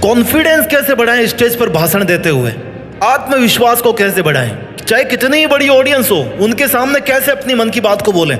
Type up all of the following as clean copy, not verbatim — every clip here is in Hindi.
कॉन्फिडेंस कैसे बढ़ाएं स्टेज पर भाषण देते हुए, आत्मविश्वास को कैसे बढ़ाएं, चाहे कितनी ही बड़ी ऑडियंस हो उनके सामने कैसे अपनी मन की बात को बोलें।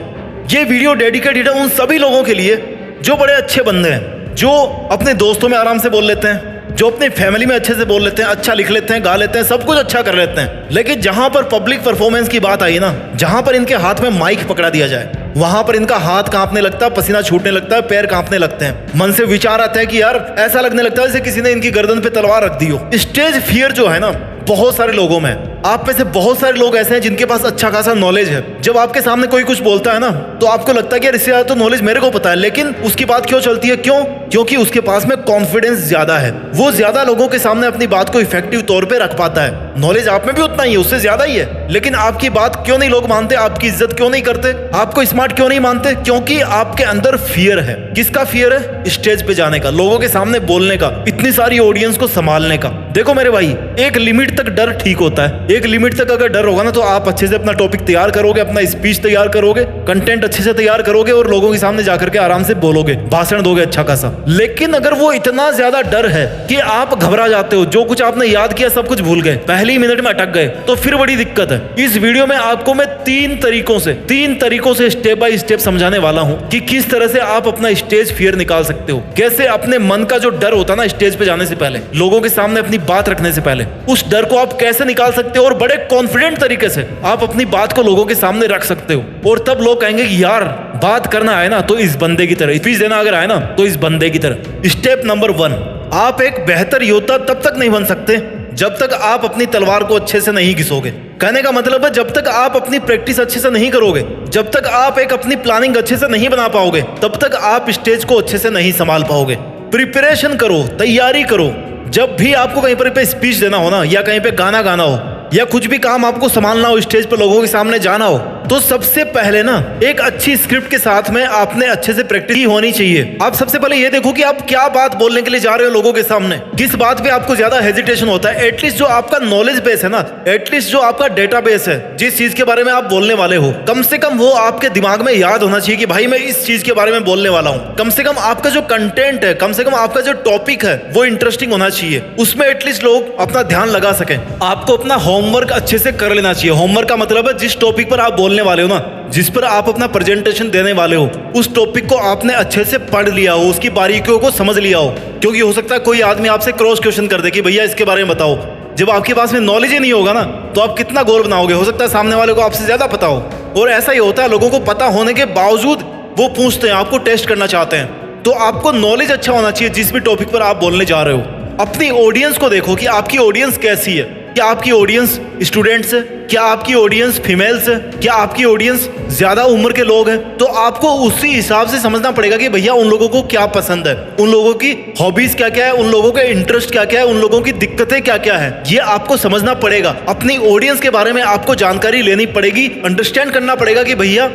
ये वीडियो डेडिकेटेड है उन सभी लोगों के लिए जो बड़े अच्छे बंदे हैं, जो अपने दोस्तों में आराम से बोल लेते हैं, जो अपनी फैमिली में अच्छे से बोल लेते हैं, अच्छा लिख लेते हैं, गा लेते हैं, सब कुछ अच्छा कर लेते हैं। लेकिन जहां पर पब्लिक परफॉर्मेंस की बात आई ना, जहां पर इनके हाथ में माइक पकड़ा दिया जाए, वहां पर इनका हाथ कांपने लगता है, पसीना छूटने लगता है, पैर कांपने लगते हैं, मन से विचार आता है कि यार ऐसा लगने लगता है जैसे किसी ने इनकी गर्दन पे तलवार रख दी हो। स्टेज फियर जो है ना बहुत सारे लोगों में, आप में से बहुत सारे लोग ऐसे हैं जिनके पास अच्छा खासा नॉलेज है। जब आपके सामने कोई कुछ बोलता है ना तो आपको लगता है कि यार इससे ज्यादा तो नॉलेज मेरे को पता है, लेकिन उसकी बात क्यों चलती है? क्यों? क्योंकि उसके पास में कॉन्फिडेंस ज्यादा है, वो ज्यादा लोगों के सामने अपनी बात को इफेक्टिव तौर पे रख पाता है। नॉलेज आप में भी उतना ही है, उससे ज्यादा ही है, लेकिन आपकी बात क्यों नहीं लोग मानते, आपकी इज्जत क्यों नहीं करते, आपको स्मार्ट क्यों नहीं मानते? क्योंकि आपके अंदर फियर है। किसका फियर है? स्टेज पे जाने का, लोगों के सामने बोलने का, इतनी सारी ऑडियंस को संभालने का। देखो मेरे भाई, एक लिमिट तक डर ठीक होता है। एक लिमिट तक अगर डर होगा ना तो आप अच्छे से अपना टॉपिक तैयार करोगे, अपना स्पीच तैयार करोगे, कंटेंट अच्छे से तैयार करोगे और लोगों के सामने जाकर के आराम से बोलोगे, भाषण दोगे अच्छा खासा। लेकिन अगर वो इतना ज्यादा डर है कि आप घबरा जाते हो, जो कुछ आपने याद किया सब कुछ भूल गए, पहली मिनट में अटक गए, तो फिर बड़ी दिक्कत है। इस वीडियो में आपको मैं तीन तरीकों से स्टेप बाय स्टेप समझाने वाला हूं कि किस तरह से आप अपना स्टेज फियर निकाल सकते हो, कैसे अपने मन का जो डर होता है ना स्टेज पे जाने से पहले, लोगों के सामने अपनी बात रखने से पहले, उस डर को आप कैसे निकाल सकते हो और बड़े कॉन्फिडेंट तरीके से आप अपनी बात को लोगों के सामने रख सकते हो। और तब लोग कहेंगे कि यार बात करना है ना तो इस बंदे की तरह, स्पीच देना अगर है ना तो इस बंदे की तरह। स्टेप नंबर 1, आप एक बेहतर योद्धा तब तक नहीं बन सकते जब तक आप अपनी तलवार को अच्छे से नहीं घिसोगे। कहने का मतलब है जब तक आप अपनी प्रैक्टिस अच्छे से नहीं करोगे, जब तक आप एक अपनी प्लानिंग अच्छे से नहीं बना पाओगे, तब तक आप स्टेज को अच्छे से नहीं संभाल पाओगे। प्रिपरेशन करो, तैयारी करो। जब भी आपको कहीं पर स्पीच देना हो ना, या कहीं पे गाना गाना हो, या कुछ भी काम आपको संभालना हो, स्टेज पर लोगों के सामने जाना हो, तो सबसे पहले ना एक अच्छी स्क्रिप्ट के साथ में आपने अच्छे से प्रैक्टिस होनी चाहिए। आप सबसे पहले ये देखो कि आप क्या बात बोलने के लिए जा रहे हो लोगों के सामने, किस बात पे आपको ज्यादा हेजिटेशन होता है। एटलीस्ट जो आपका नॉलेज बेस है ना, एटलीस्ट जो आपका डेटा बेस है, जिस चीज के बारे में आप बोलने वाले हो, कम से कम वो आपके दिमाग में याद होना चाहिए कि भाई मैं इस चीज के बारे में बोलने वाला हूँ। कम से कम आपका जो कंटेंट है, कम से कम आपका जो टॉपिक है वो इंटरेस्टिंग होना चाहिए, उसमें एटलीस्ट लोग अपना ध्यान लगा सकें। आपको अपना होमवर्क अच्छे से कर लेना चाहिए। होमवर्क का मतलब है जिस टॉपिक पर आप बोलने वाले हो ना, जिस पर आप अपना प्रेजेंटेशन देने वाले हो, उस टॉपिक को आपने अच्छे से पढ़ लिया हो, उसकी बारीकियों को समझ लिया हो। क्योंकि हो सकता है कोई आदमी आपसे क्रॉस क्वेश्चन कर दे कि भैया इसके बारे में बताओ। जब आपके पास में नॉलेज ही नहीं होगा ना तो आप कितना गोल बनाओगे? हो सकता है सामने वाले को आपसे ज्यादा पता हो। और ऐसा ही होता है, लोगों को पता होने के बावजूद वो पूछते हैं, आपको टेस्ट करना चाहते हैं। तो आपको नॉलेज अच्छा होना चाहिए जिस भी टॉपिक पर आप बोलने जा रहे हो। अपनी ऑडियंस को देखो कि आपकी ऑडियंस कैसी है। क्या आपकी ऑडियंस स्टूडेंट्स है? क्या आपकी ऑडियंस फीमेल्स है? क्या आपकी ऑडियंस ज्यादा उम्र के लोग हैं? तो आपको उसी हिसाब से समझना पड़ेगा कि भैया उन लोगों को क्या पसंद है, उन लोगों की हॉबीज क्या क्या है, उन लोगों के इंटरेस्ट क्या क्या है, उन लोगों की दिक्कतें क्या क्या है, ये आपको समझना पड़ेगा। अपनी ऑडियंस के बारे में आपको जानकारी लेनी पड़ेगी, अंडरस्टैंड करना पड़ेगा कि भैया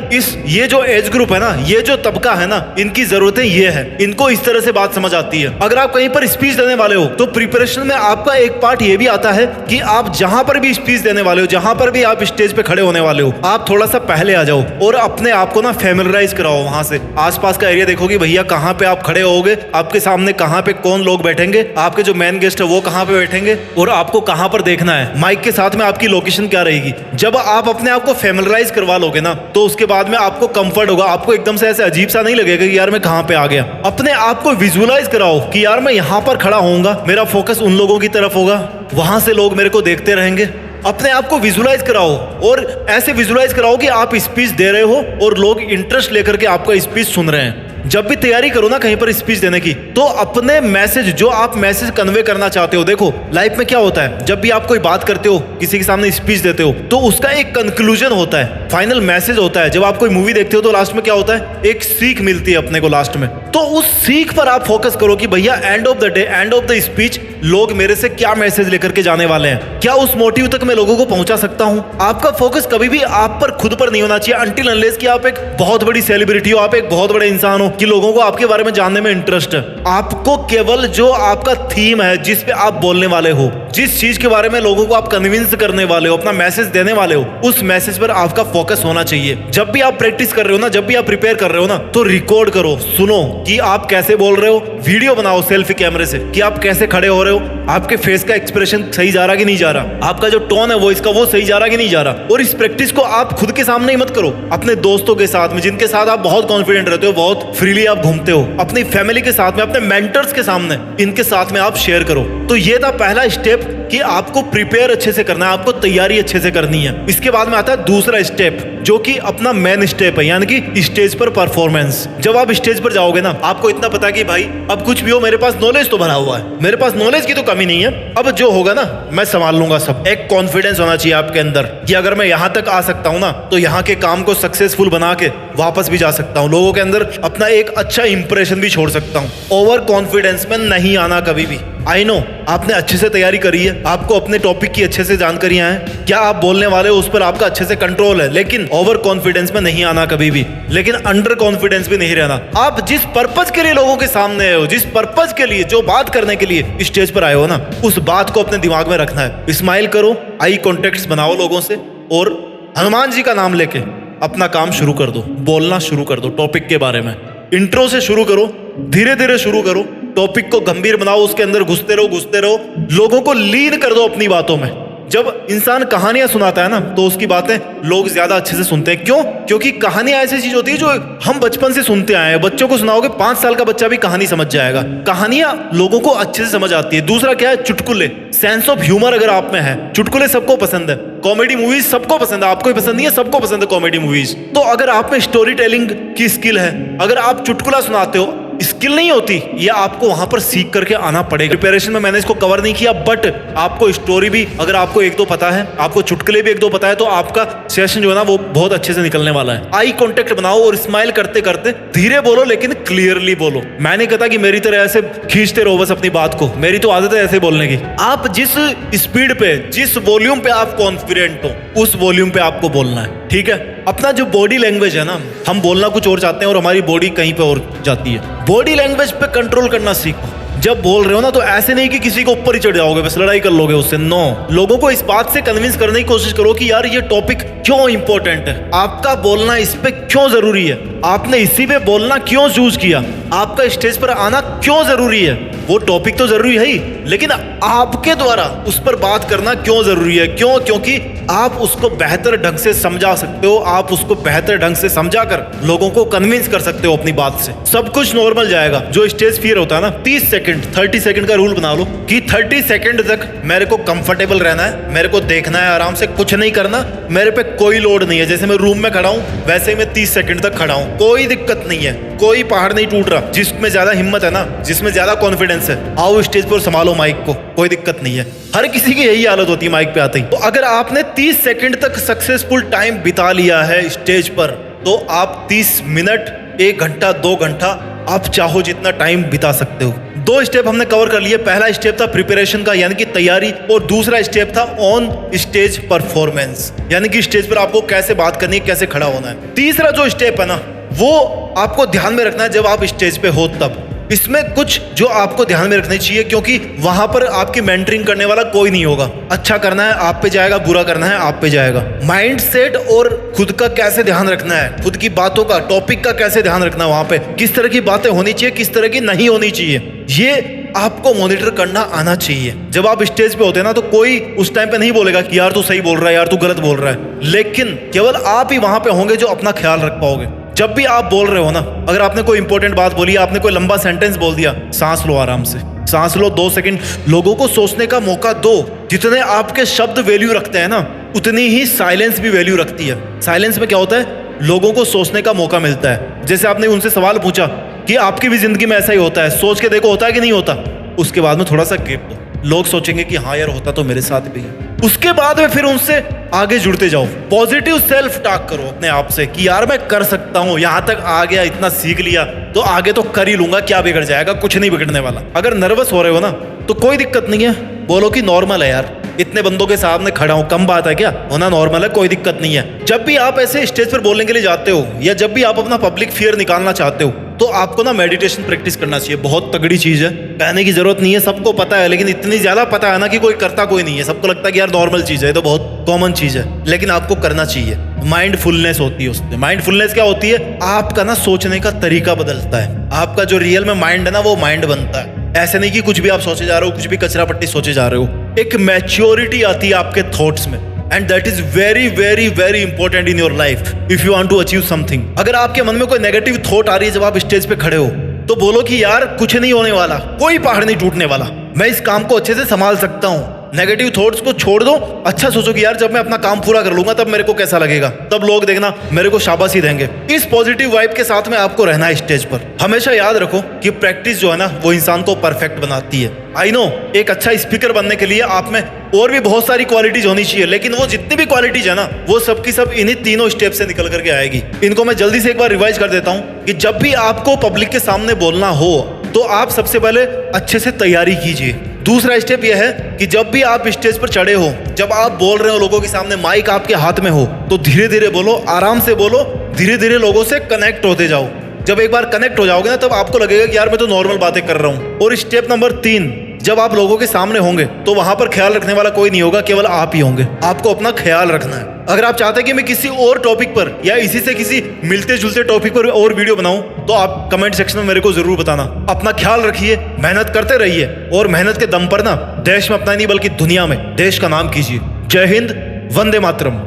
ये जो एज ग्रुप है ना, ये जो तबका है ना, इनकी जरूरतें ये है, इनको इस तरह से बात समझ आती है। अगर आप कहीं पर स्पीच देने वाले हो तो प्रिपरेशन में आपका एक पार्ट ये भी आता है कि आप जहां पर भी स्पीच देने वाले हो, जहां पर भी आप स्टेज पे खड़े होने वाले हो, आप थोड़ा सा पहले आ जाओ और अपने आप को ना फैमिलियराइज कराओ। वहां से आसपास का एरिया देखो कि भैया कहां पे आप खड़े होगे, आपके सामने कहां पे कौन लोग बैठेंगे, आपके जो मेन गेस्ट है वो कहां पे बैठेंगे और आपको कहां पर देखना है। माइक के साथ में आपकी लोकेशन क्या रहेगी। जब आप अपने आप को फैमिलियराइज करवा लोगे ना तो उसके बाद में आपको कंफर्ट होगा। आपको एकदम से ऐसे अजीब सा नहीं लगेगा कि यार मैं कहां पे आ गया। अपने आप को विजुअलाइज कराओ कि यार मैं यहां पर खड़ा होऊंगा, मेरा फोकस उन लोगों की तरफ होगा, वहां से लोग मेरे को देखते रहेंगे। अपने आप को विजुअलाइज कराओ और ऐसे विजुअलाइज कराओ कि आप स्पीच दे रहे हो और लोग इंटरेस्ट लेकर के आपका स्पीच सुन रहे हैं। जब भी तैयारी करो ना कहीं पर स्पीच देने की, तो अपने मैसेज, जो आप मैसेज कन्वे करना चाहते हो, देखो लाइफ में क्या होता है, जब भी आप कोई बात करते हो, किसी के सामने स्पीच देते हो, तो उसका एक कंक्लूजन होता है, फाइनल मैसेज होता है। जब आप कोई मूवी देखते हो तो लास्ट में क्या होता है, एक सीख मिलती है अपने को लास्ट में। तो उस सीख पर आप फोकस करो कि भैया end of the day, end of the speech लोग मेरे से क्या मैसेज लेकर के जाने वाले हैं, क्या उस मोटिव तक मैं लोगों को पहुंचा सकता हूं। आपका फोकस कभी भी आप पर खुद पर नहीं होना चाहिए अनटिल अनलेस कि आप एक बहुत बड़ी सेलिब्रिटी हो, आप एक बहुत बड़े इंसान हो कि लोगों को आपके बारे में जानने में इंटरेस्ट है। आपको केवल जो आपका थीम है, जिस पे आप बोलने वाले हो, जिस चीज के बारे में लोगों को आप कन्विंस करने वाले हो, अपना मैसेज देने वाले हो, उस मैसेज पर आपका फोकस होना चाहिए। जब भी आप प्रैक्टिस कर रहे हो ना, जब भी आप प्रिपेयर कर रहे हो ना, तो रिकॉर्ड करो, सुनो कि आप कैसे बोल रहे हो, वीडियो बनाओ सेल्फी कैमरे से कि आप कैसे खड़े हो रहे हो, आपके फेस का एक्सप्रेशन सही जा रहा कि नहीं जा रहा, आपका जो टोन है वो इसका वो सही जा रहा कि नहीं जा रहा। और इस प्रैक्टिस को आप खुद के सामने ही मत करो, अपने दोस्तों के साथ में जिनके साथ आप बहुत कॉन्फिडेंट रहते हो, बहुत फ्रीली आप घूमते हो, अपनी फैमिली के साथ में, अपने मेंटर्स के सामने, इनके साथ में आप शेयर करो। तो ये था पहला स्टेप कि आपको प्रिपेयर अच्छे से करना है, आपको तैयारी अच्छे से करनी है। इसके बाद में आता है दूसरा स्टेप जो कि अपना मेन स्टेप है, यानी कि स्टेज पर परफॉर्मेंस। जब आप स्टेज पर जाओगे ना, आपको इतना पता है कि भाई अब कुछ भी हो, मेरे पास नॉलेज तो भरा हुआ है, मेरे पास नॉलेज की तो कमी नहीं है, अब जो होगा ना मैं संभाल लूंगा सब। एक कॉन्फिडेंस होना चाहिए आपके अंदर कि अगर मैं यहां तक आ सकता हूं ना, तो यहाँ के काम को सक्सेसफुल बना के वापस भी जा सकता हूँ, लोगों के अंदर अपना एक अच्छा इंप्रेशन भी छोड़ सकता हूँ। ओवर कॉन्फिडेंस में नहीं आना कभी भी। आई नो आपने अच्छे से तैयारी करी है, आपको अपने टॉपिक की अच्छे से जानकारियां हैं, क्या आप बोलने वाले हो उस पर आपका अच्छे से कंट्रोल है, लेकिन ओवर कॉन्फिडेंस में नहीं आना कभी भी, लेकिन अंडर कॉन्फिडेंस भी नहीं रहना। आप जिस पर्पज के लिए लोगों के सामने आए हो, जिस पर्पज के लिए, जो बात करने के लिए स्टेज पर आए हो ना, उस बात को अपने दिमाग में रखना है। स्माइल करो, आई कॉन्टेक्ट बनाओ लोगों से, और हनुमान जी का नाम लेके अपना काम शुरू कर दो, बोलना शुरू कर दो टॉपिक के बारे में। इंट्रो से शुरू करो, धीरे धीरे शुरू करो, टॉपिक को गंभीर बनाओ, उसके अंदर घुसते रहो, लोगों को लीन कर दो अपनी बातों में। जब इंसान कहानियां सुनाता है ना, तो उसकी बातें लोग ज्यादा अच्छे से सुनते हैं। क्यों? क्योंकि कहानियां ऐसी चीज होती है जो हम बचपन से सुनते आए हैं। बच्चों को सुनाओगे, 5 साल का बच्चा भी कहानी समझ जाएगा। कहानियां लोगों को अच्छे से समझ आती है। दूसरा क्या है? चुटकुले, सेंस ऑफ ह्यूमर अगर आप में है, चुटकुले सबको पसंद है, कॉमेडी मूवीज सबको पसंद है, आपको ही पसंद नहीं है, सबको पसंद है कॉमेडी मूवीज। तो अगर आप में स्टोरी टेलिंग की स्किल है, अगर आप चुटकुला सुनाते हो, स्किल नहीं होती, ये आपको वहां पर सीख करके आना पड़ेगा। प्रिपरेशन में मैंने इसको कवर नहीं किया, बट आपको स्टोरी भी अगर आपको 1-2 पता है, आपको चुटकुले भी 1-2 पता है, तो आपका सेशन जो है ना वो बहुत अच्छे से निकलने वाला है। आई कांटेक्ट बनाओ और स्माइल करते करते धीरे बोलो, लेकिन क्लियरली बोलो। मैं नहीं कहता कि मेरी तरह ऐसे खींचते रहो बस अपनी बात को, मेरी तो आदत है ऐसे बोलने की। आप जिस स्पीड पे, जिस वॉल्यूम पे आप कॉन्फिडेंट हो, उस वॉल्यूम पे आपको बोलना है, ठीक है। अपना जो बॉडी लैंग्वेज है ना, हम बोलना कुछ और चाहते हैं और हमारी बॉडी कहीं पे और जाती है। बॉडी लैंग्वेज पे कंट्रोल करना सीखो। जब बोल रहे हो ना, तो ऐसे नहीं कि किसी को ऊपर ही चढ़ जाओगे, बस लड़ाई कर लोगे उससे। नो, लोगों को इस बात से कन्विंस करने की कोशिश करो कि यार ये टॉपिक क्यों इंपॉर्टेंट है, आपका बोलना इस पे क्यों जरूरी है, आपने इसी पे बोलना क्यों चूज किया, आपका स्टेज पर आना क्यों जरूरी है। वो टॉपिक तो जरूरी है ही, लेकिन आपके द्वारा उस पर बात करना क्यों जरूरी है। क्यों? क्योंकि आप उसको बेहतर ढंग से समझा सकते हो, आप उसको बेहतर ढंग से समझा कर लोगों को कन्विंस कर सकते हो अपनी बात से। सब कुछ नॉर्मल जाएगा। जो स्टेज फियर होता है ना, 30 सेकंड का रूल बना लो कि 30 सेकंड तक मेरे को कंफर्टेबल रहना है, मेरे को देखना है आराम से, कुछ नहीं करना, मेरे पे कोई लोड नहीं है। जैसे मैं रूम में खड़ा हूं, वैसे ही मैं 30 सेकंड तक खड़ा हूं, कोई दिक्कत नहीं है, कोई पहाड़ नहीं टूट रहा। जिसमें ज्यादा हिम्मत है ना, जिसमें ज्यादा कॉन्फिडेंस है, आओ स्टेज पर संभालो माइक को, कोई दिक्कत नहीं है। हर किसी की यही हालत होती है माइक पे आते ही। तो अगर आपने 30 सेकंड तक सक्सेसफुल टाइम बिता लिया है स्टेज पर, तो आप 30 मिनट, 1 घंटा, 2 घंटा, आप चाहो जितना टाइम बिता सकते हो। 2 स्टेप हमने कवर कर लिए। पहला स्टेप था प्रिपरेशन का, यानी कि तैयारी, और दूसरा स्टेप था ऑन स्टेज परफॉर्मेंस, यानी कि स्टेज पर आपको कैसे बात करनी है, कैसे खड़ा होना है। तीसरा जो स्टेप है ना, वो आपको ध्यान में रखना है जब आप स्टेज पे हो तब। इसमें कुछ जो आपको ध्यान में रखनी चाहिए, क्योंकि वहां पर आपकी मेंटरिंग करने वाला कोई नहीं होगा। अच्छा करना है आप पे जाएगा, बुरा करना है आप पे जाएगा। माइंड सेट और खुद का कैसे ध्यान रखना है, खुद की बातों का, टॉपिक का कैसे ध्यान रखना है, वहां पे किस तरह की बातें होनी चाहिए, किस तरह की नहीं होनी चाहिए, ये आपको मॉनिटर करना आना चाहिए। जब आप स्टेज पे होते हैं ना, तो कोई उस टाइम पे नहीं बोलेगा कि यार तू सही बोल रहा है, यार तू गलत बोल रहा है, लेकिन केवल आप ही वहां पे होंगे जो अपना ख्याल रख पाओगे। जब भी आप बोल रहे हो ना, अगर आपने कोई इंपॉर्टेंट बात बोली, आपने कोई लंबा सेंटेंस बोल दिया, सांस लो, आराम से सांस लो, 2 सेकंड लोगों को सोचने का मौका दो। जितने आपके शब्द वैल्यू रखते हैं ना, उतनी ही साइलेंस भी वैल्यू रखती है। साइलेंस में क्या होता है? लोगों को सोचने का मौका मिलता है। जैसे आपने उनसे सवाल पूछा कि आपकी भी जिंदगी में ऐसा ही होता है, सोच के देखो होता है कि नहीं होता। उसके बाद में थोड़ा सा गैप दो, लोग सोचेंगे कि हाँ यार होता तो मेरे साथ भी है। उसके बाद में फिर उनसे आगे जुड़ते जाओ। पॉजिटिव सेल्फ टॉक करो अपने आप से कि यार मैं कर सकता हूँ, यहाँ तक आ गया, इतना सीख लिया, तो आगे तो कर ही लूंगा, क्या बिगड़ जाएगा, कुछ नहीं बिगड़ने वाला। अगर नर्वस हो रहे हो ना, तो कोई दिक्कत नहीं है, बोलो कि नॉर्मल है यार, इतने बंदों के सामने खड़ा हूं, कम बात है क्या, होना नॉर्मल है, कोई दिक्कत नहीं है। जब भी आप ऐसे स्टेज पर बोलने के लिए जाते हो या जब भी आप अपना पब्लिक फियर निकालना चाहते हो तो आपको ना मेडिटेशन प्रैक्टिस करना चाहिए। बहुत तगड़ी चीज है, कहने की जरूरत नहीं है, सबको पता है, लेकिन इतनी ज्यादा पता है ना कि कोई करता कोई नहीं है। सबको लगता है कि यार नॉर्मल चीज है, तो बहुत कॉमन चीज है, लेकिन आपको करना चाहिए। माइंडफुलनेस होती है उसमें। माइंडफुलनेस क्या होती है? आपका ना सोचने का तरीका बदलता है, आपका जो रियल में माइंड है ना वो माइंड बनता है। ऐसे नहीं कि कुछ भी आप सोचे जा रहे हो, कुछ भी कचरा पट्टी सोचे जा रहे हो। एक मैच्योरिटी आती है आपके थॉट्स में, and that is very very very important in your life if you want to achieve something. अगर आपके मन में कोई नेगेटिव थॉट आ रही है जब आप स्टेज पे खड़े हो, तो बोलो कि यार कुछ नहीं होने वाला, कोई पहाड़ नहीं टूटने वाला, मैं इस काम को अच्छे से संभाल सकता हूँ। नेगेटिव थॉट्स को छोड़ दो, अच्छा सोचो कि यार जब मैं अपना काम पूरा कर लूंगा तब मेरे को कैसा लगेगा, तब लोग देखना मेरे को शाबाशी देंगे। इस पॉजिटिव वाइब के साथ में आपको रहना है स्टेज पर। हमेशा याद रखो कि प्रैक्टिस जो है ना वो इंसान को परफेक्ट बनाती है। आई नो एक अच्छा स्पीकर बनने के लिए आप में और भी बहुत सारी क्वालिटीज होनी चाहिए, लेकिन वो जितनी भी क्वालिटीज है ना वो सबकी सब इन्हीं तीनों स्टेप से निकल करके आएगी। इनको मैं जल्दी से एक बार रिवाइज कर देता हूँ कि जब भी आपको पब्लिक के सामने बोलना हो तो आप सबसे पहले अच्छे से तैयारी कीजिए। दूसरा स्टेप यह है कि जब भी आप स्टेज पर चढ़े हो, जब आप बोल रहे हो लोगों के सामने, माइक आपके हाथ में हो, तो धीरे धीरे बोलो, आराम से बोलो, धीरे धीरे लोगों से कनेक्ट होते जाओ। जब एक बार कनेक्ट हो जाओगे ना तब आपको लगेगा कि यार मैं तो नॉर्मल बातें कर रहा हूँ। और स्टेप नंबर 3, जब आप लोगों के सामने होंगे तो वहां पर ख्याल रखने वाला कोई नहीं होगा, केवल आप ही होंगे। आपको अपना ख्याल रखना है। अगर आप चाहते हैं कि मैं किसी और टॉपिक पर या इसी से किसी मिलते जुलते टॉपिक पर और वीडियो बनाऊं तो आप कमेंट सेक्शन में मेरे को जरूर बताना। अपना ख्याल रखिए, मेहनत करते रहिए, और मेहनत के दम पर ना देश में अपना नहीं बल्कि दुनिया में देश का नाम कीजिए। जय हिंद, वंदे मातरम।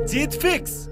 जीत फिक्स।